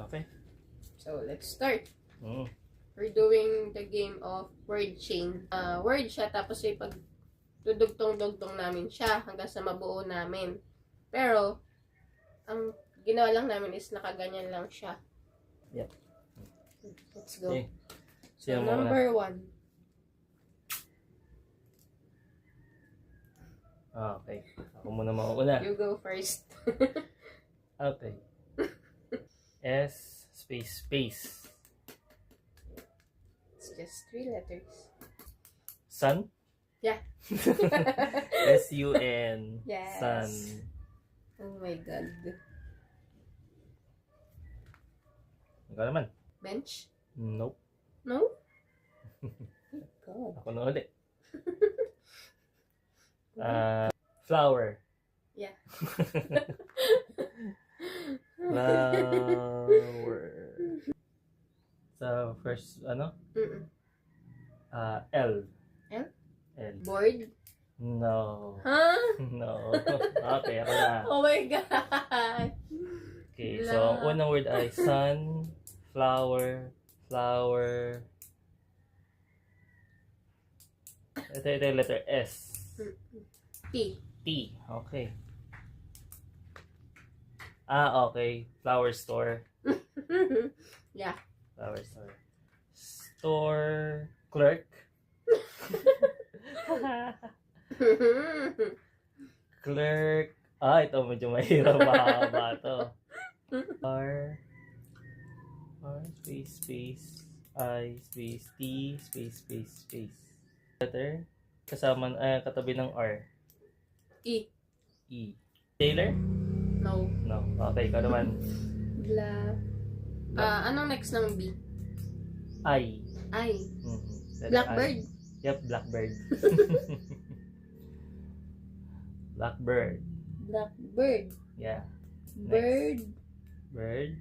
Okay. So, let's start. Mm. We're doing the game of word chain. Word siya, tapos ay pag dudugtong-dugtong namin siya hanggang sa mabuo namin. Pero, ang ginawa lang namin is nakaganyan lang siya. Yep. Let's go. Okay. So, Sino mo number muna? 1. Okay. Ako muna mauna. You go first. Okay. S space space. It's just 3 letters. Sun? Yeah. S-U-N. Yes. Sun. Oh my God. Ikaw naman. Bench? Nope. No? God. Ako na ulit. Flower. Yeah. Flower. So, first, ano? Mm-mm. L. L? L. Board? No. Huh? No. Okay, ako na. Oh my God. Okay, so ang unang word ay sun, flower, flower. Ito yung letter S. P. T. Okay. Okay. Flower store. Yeah. Flower store. Store clerk. Clerk. Ito medyo mahirap. Mahaba to. R space space I space T space space space. Letter kasama katabi ng R. E. E. Taylor? No. No. Okay, ikaw naman. Anong next ng B? I. I. Letter Blackbird? I. Yep, blackbird. Blackbird. Blackbird. Yeah. Bird. Bird.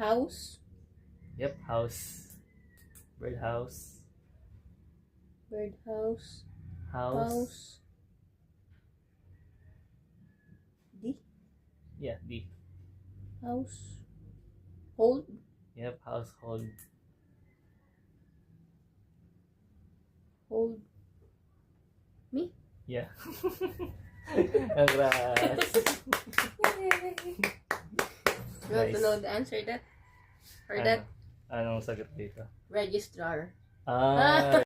House. Yep, house. Bird house. Bird house. House. House. D. Yeah, D. House. Hold. Yep, household. Hold. Me? Yeah. Congrats. You want to Nice. know the answer that? For that? Anong sagot dito? Registrar.